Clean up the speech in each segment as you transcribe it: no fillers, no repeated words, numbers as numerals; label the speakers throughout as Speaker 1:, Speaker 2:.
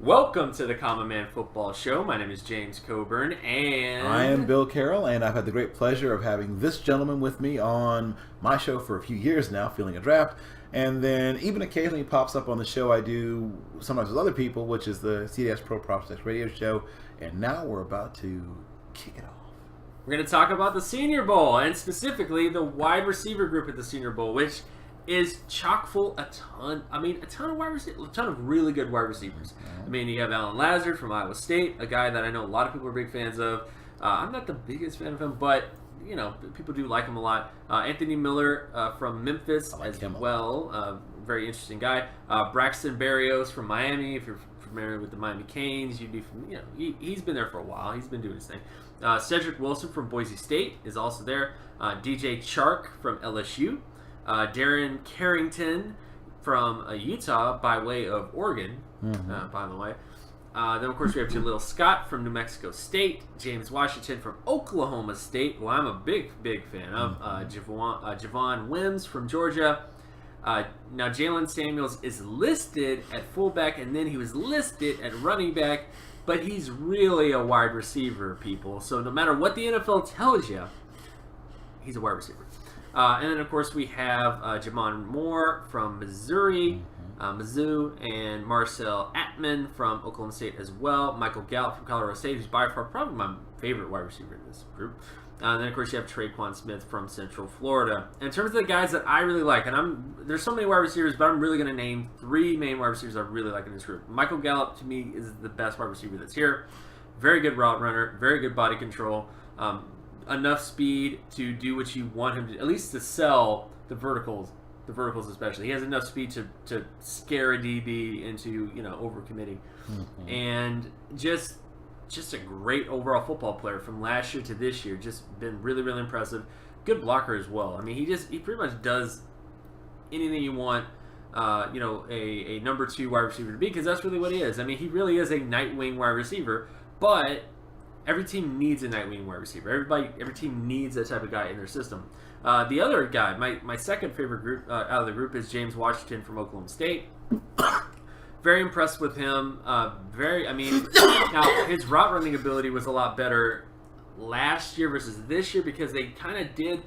Speaker 1: Welcome to the Common Man Football Show. My name is James Coburn, and
Speaker 2: I am Bill Carroll, and I've had the great pleasure of having this gentleman with me on my show for a few years now, Feeling a Draft, and then even occasionally pops up on the show I do sometimes with other people, which is the CDS Pro Prospects Radio Show, and now we're about to kick it off.
Speaker 1: We're going to talk about the Senior Bowl, and specifically the wide receiver group at the Senior Bowl, which is chock full a ton of wide receivers, a ton of really good wide receivers. I mean, you have Alan Lazard from Iowa State, a guy that I know a lot of people are big fans of. I'm not the biggest fan of him, but you know, people do like him a lot. Anthony Miller from Memphis as well, very interesting guy. Braxton Berrios from Miami. If you're familiar with the Miami Canes, you'd be, he's been there for a while. He's been doing his thing. Cedric Wilson from Boise State is also there. DJ Chark from LSU. Darren Carrington from Utah by way of Oregon, by the way. Then, of course, we have Jaleel Scott from New Mexico State. James Washington from Oklahoma State, who I'm a big fan of. Javon Wims from Georgia. Now, Jalen Samuels is listed at fullback, and then he was listed at running back, but he's really a wide receiver, people. So no matter what the NFL tells you, he's a wide receiver. And then, of course, we have Jamon Moore from Missouri, Mizzou, and Marcel Atman from Oklahoma State as well. Michael Gallup from Colorado State, who's by far probably my favorite wide receiver in this group. And then, of course, you have Traquan Smith from Central Florida. And in terms of the guys that I really like, and there's so many wide receivers, but I'm really going to name three main wide receivers I really like in this group. Michael Gallup, to me, is the best wide receiver that's here. Very good route runner, very good body control. Enough speed to do what you want him to, at least to sell the verticals especially. He has enough speed to scare a DB into, overcommitting. And just a great overall football player from last year to this year. Just been really, really impressive. Good blocker as well. I mean, he pretty much does anything you want, a number two wide receiver to be, because that's really what he is. I mean, he really is a Nightwing wide receiver, but every team needs a Nightwing wide receiver. Every team needs that type of guy in their system. The other guy, my second favorite group out of the group is James Washington from Oklahoma State. Very impressed with him. Now his route running ability was a lot better last year versus this year because they kind of did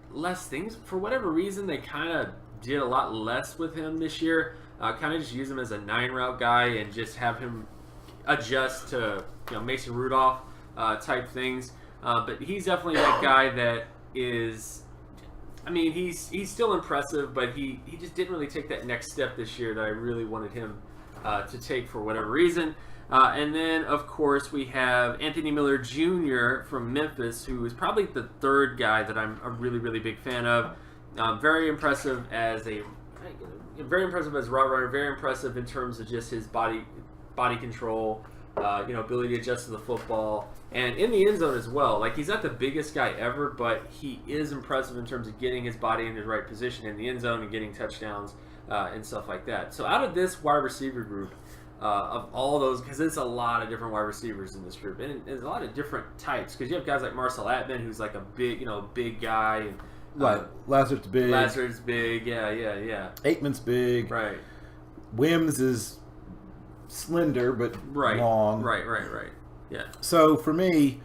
Speaker 1: less things. For whatever reason, they kind of did a lot less with him this year. Kind of just use him as a 9-route guy and just have him adjust to Mason Rudolph type things, but he's definitely that guy that is. I mean, he's still impressive, but he just didn't really take that next step this year that I really wanted him to take for whatever reason. And then, of course, we have Anthony Miller Jr. from Memphis, who is probably the third guy that I'm a really, really big fan of. Very impressive as a route runner. Very impressive in terms of just his body control. Ability to adjust to the football, and in the end zone as well. Like, he's not the biggest guy ever, but he is impressive in terms of getting his body in the right position in the end zone and getting touchdowns and stuff like that. So out of this wide receiver group, of all those, because there's a lot of different wide receivers in this group, and there's a lot of different types, because you have guys like Marcel Atman, who's like a big guy. And,
Speaker 2: right. Lazard's big.
Speaker 1: Yeah.
Speaker 2: Aitman's big.
Speaker 1: Right.
Speaker 2: Wims is slender but long.
Speaker 1: Right. Yeah.
Speaker 2: So for me,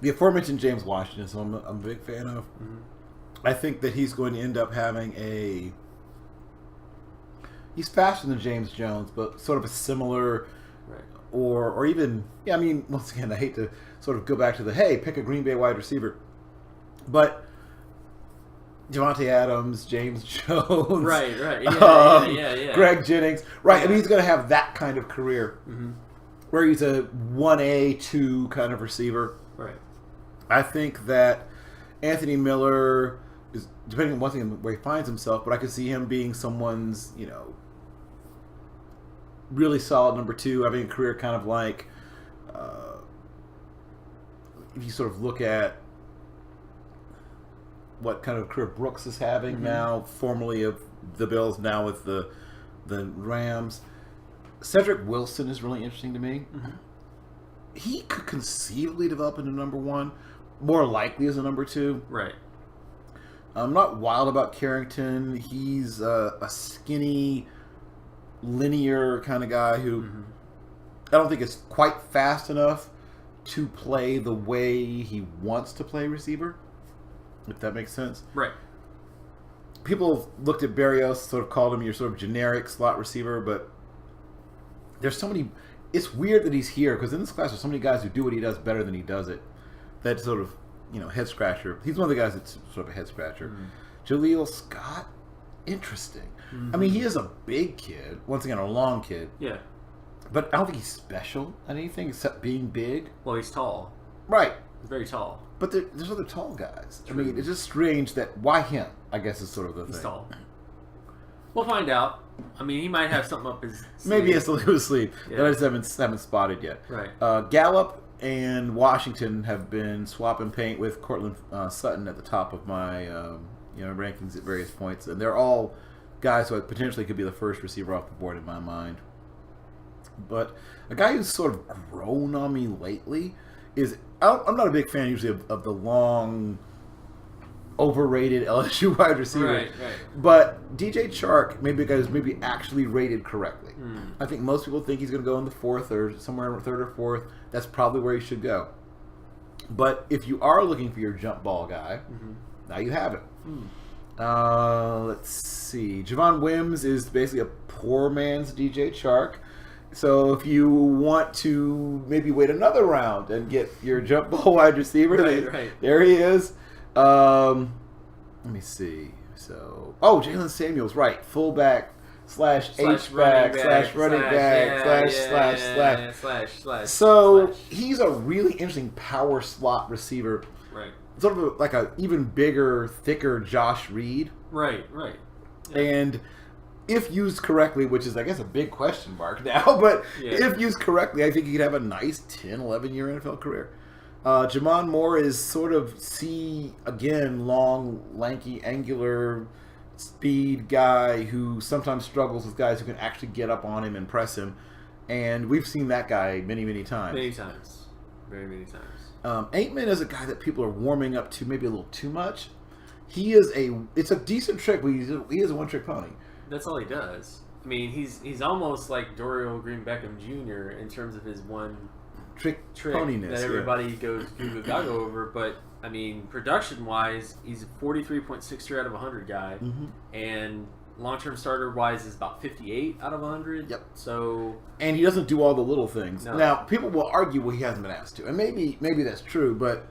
Speaker 2: the aforementioned James Washington, so I'm a big fan of. I think that he's going to end up having he's faster than James Jones, but sort of a similar, or even, I mean, once again, I hate to sort of go back to pick a Green Bay wide receiver, but Devontae Adams, James Jones,
Speaker 1: right, yeah.
Speaker 2: Greg Jennings, right? I mean, he's going to have that kind of career, where he's a 1A, 2 kind of receiver.
Speaker 1: Right.
Speaker 2: I think that Anthony Miller is, depending on one thing where he finds himself, but I could see him being someone's, really solid number 2, having a career kind of like, if you sort of look at what kind of career Brooks is having now, formerly of the Bills, now with the Rams. Cedric Wilson is really interesting to me. He could conceivably develop into number 1, more likely as a number 2.
Speaker 1: Right.
Speaker 2: I'm not wild about Carrington. He's a skinny, linear kind of guy who I don't think it's quite fast enough to play the way he wants to play receiver, if that makes sense.
Speaker 1: Right.
Speaker 2: People have looked at Berrios, sort of called him your sort of generic slot receiver, but there's so many. It's weird that he's here because in this class there's so many guys who do what he does better than he does it. That sort of, head scratcher. He's one of the guys that's sort of a head scratcher. Jaleel Scott, interesting. I mean, he is a big kid. Once again, a long kid.
Speaker 1: Yeah.
Speaker 2: But I don't think he's special at anything except being big.
Speaker 1: Well, he's tall.
Speaker 2: Right.
Speaker 1: He's very tall.
Speaker 2: But there's other tall guys.
Speaker 1: True.
Speaker 2: I mean, it's just strange that why him, I guess, is sort of the thing.
Speaker 1: He's tall. We'll find out. I mean, he might have something up his sleeve.
Speaker 2: Maybe it's a little sleeve
Speaker 1: Yeah.
Speaker 2: that I just haven't spotted yet.
Speaker 1: Right.
Speaker 2: Gallup and Washington have been swapping paint with Cortland Sutton at the top of my rankings at various points, and they're all guys who potentially could be the first receiver off the board in my mind. But a guy who's sort of grown on me lately is I'm not a big fan usually of the long, overrated LSU wide receiver.
Speaker 1: Right.
Speaker 2: But DJ Chark may be a guy who's maybe actually rated correctly. I think most people think he's going to go in the fourth or somewhere in the third or fourth. That's probably where he should go. But if you are looking for your jump ball guy, now you have it. Let's see. Javon Wims is basically a poor man's DJ Chark. So if you want to maybe wait another round and get your jump ball wide receiver, there he is. Let me see. So, Jalen Samuels, right. Fullback / H-back / running back / So he's a really interesting power slot receiver.
Speaker 1: Right.
Speaker 2: Sort of like a even bigger, thicker Josh Reed.
Speaker 1: Right.
Speaker 2: Yeah. And if used correctly, which is, I guess, a big question mark now, but if used correctly, I think he could have a nice 10, 11-year NFL career. Jamon Moore is sort of long, lanky, angular, speed guy who sometimes struggles with guys who can actually get up on him and press him. And we've seen that guy many, many times.
Speaker 1: Many times. Very many times.
Speaker 2: Aitman is a guy that people are warming up to maybe a little too much. It's a decent trick, but he is a one-trick pony.
Speaker 1: That's all he does. I mean, he's almost like Dorial Green Beckham Jr. in terms of his one
Speaker 2: trick
Speaker 1: poniness that everybody goes goo gaga over. But I mean, production-wise, he's a 43.63 out of 100 guy, and long-term starter-wise is about 58 out of 100.
Speaker 2: Yep.
Speaker 1: So,
Speaker 2: and he doesn't do all the little things.
Speaker 1: No.
Speaker 2: Now, people will argue, well, he hasn't been asked to, and maybe that's true. But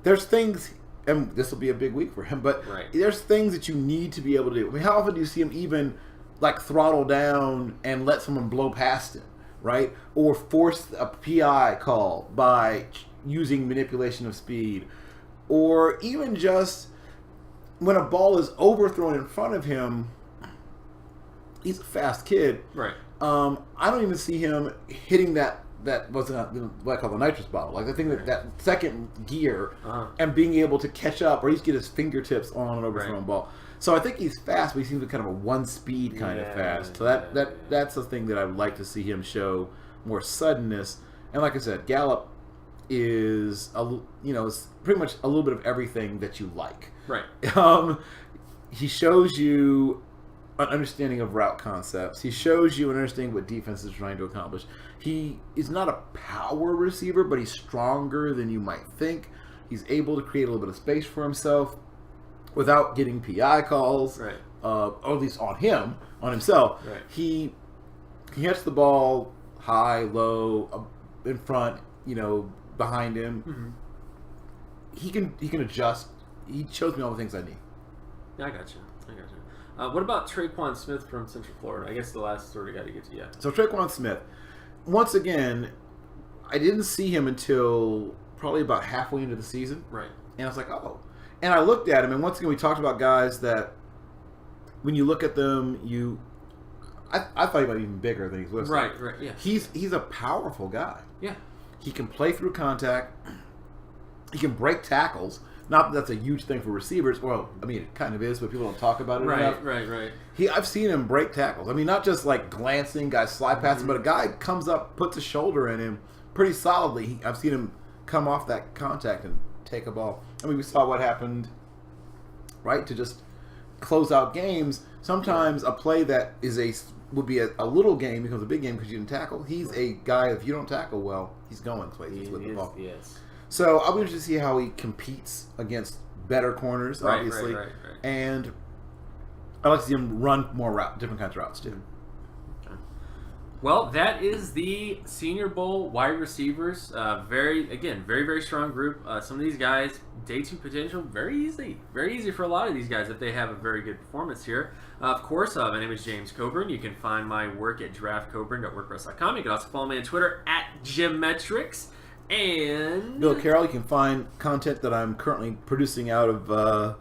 Speaker 2: there's things. And this will be a big week for him, but there's things that you need to be able to do. I mean, how often do you see him even like throttle down and let someone blow past him, right? Or force a PI call by using manipulation of speed, or even just when a ball is overthrown in front of him. He's a fast kid,
Speaker 1: right?
Speaker 2: I don't even see him hitting that wasn't what I call the nitrous bottle. Like, I think that second gear and being able to catch up or at least get his fingertips on an overthrown ball. So I think he's fast, but he seems to be kind of a one-speed kind of fast. So that's the thing that I would like to see him show more suddenness. And like I said, Gallup is is pretty much a little bit of everything that you like.
Speaker 1: Right.
Speaker 2: He shows you an understanding of route concepts. He shows you an understanding what defense is trying to accomplish. He is not a power receiver, but he's stronger than you might think. He's able to create a little bit of space for himself without getting PI calls,
Speaker 1: right?
Speaker 2: Or at least on himself.
Speaker 1: Right.
Speaker 2: He hits the ball high, low, in front, behind him. He can adjust. He shows me all the things I need.
Speaker 1: Yeah, I got you. What about Traquan Smith from Central Florida? I guess the last sort of guy to get to, yeah.
Speaker 2: So Traquan Smith, once again, I didn't see him until probably about halfway into the season.
Speaker 1: Right.
Speaker 2: And I was like, oh. And I looked at him, and once again, we talked about guys that when you look at them, I thought he might be even bigger than he's listed.
Speaker 1: Right, yeah.
Speaker 2: He's a powerful guy.
Speaker 1: Yeah.
Speaker 2: He can play through contact. He can break tackles. Not that that's a huge thing for receivers. Well, I mean, it kind of is, but people don't talk about it enough.
Speaker 1: Right.
Speaker 2: I've seen him break tackles. I mean, not just like glancing, guys slide past him, but a guy comes up, puts a shoulder in him pretty solidly. I've seen him come off that contact and take a ball. I mean, we saw what happened, right, to just close out games. Sometimes a play that is a would be a little game becomes a big game because you didn't tackle. He's a guy, if you don't tackle well, he's going places with the ball.
Speaker 1: Yes.
Speaker 2: So I'll be interested to see how he competes against better corners, obviously.
Speaker 1: Right.
Speaker 2: And I like to see him run more different kinds of routes too.
Speaker 1: Well, that is the Senior Bowl wide receivers. Very, very strong group. Some of these guys, day 2 potential, very easy for a lot of these guys if they have a very good performance here. Of course, my name is James Coburn. You can find my work at draftcoburn.wordpress.com. You can also follow me on Twitter at Geometrics. And
Speaker 2: Bill Carroll, you can find content that I'm currently producing out of our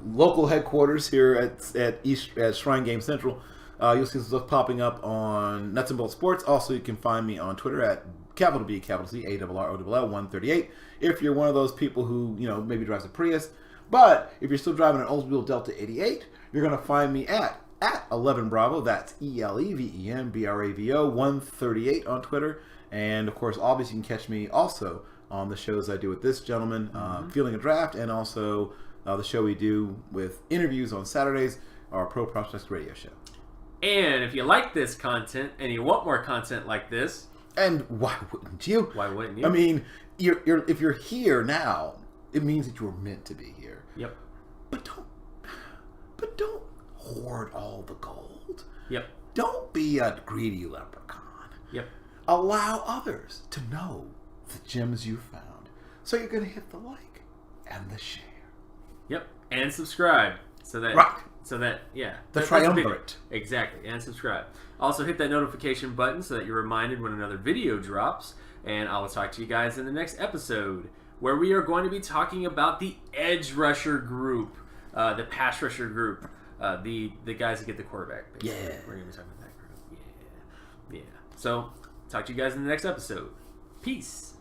Speaker 2: local headquarters here at Shrine Game Central. You'll see some stuff popping up on Nuts and Bolts Sports. Also, you can find me on Twitter at capital B, capital C, ARROLL 138. If you're one of those people who, maybe drives a Prius, but if you're still driving an Oldsmobile Delta 88, you're going to find me at 11 Bravo. That's ELEVENBRAVO 138 on Twitter. And, of course, obviously you can catch me also on the shows I do with this gentleman, Feeling a Draft, and also the show we do with interviews on Saturdays, our Pro Prospects radio show.
Speaker 1: And if you like this content and you want more content like this,
Speaker 2: and why wouldn't you?
Speaker 1: Why wouldn't you?
Speaker 2: I mean, if you're here now, it means that you were meant to be here.
Speaker 1: Yep.
Speaker 2: But don't hoard all the gold.
Speaker 1: Yep.
Speaker 2: Don't be a greedy leprechaun.
Speaker 1: Yep.
Speaker 2: Allow others to know the gems you found. So you're going to hit the like and the share.
Speaker 1: Yep. And subscribe. So that
Speaker 2: the triumvirate.
Speaker 1: Exactly. And subscribe. Also hit that notification button so that you're reminded when another video drops. And I will talk to you guys in the next episode, where we are going to be talking about the edge rusher group, the pass rusher group, the guys that get the quarterback. Basically.
Speaker 2: Yeah.
Speaker 1: We're going to be talking about that group. Yeah. So talk to you guys in the next episode. Peace.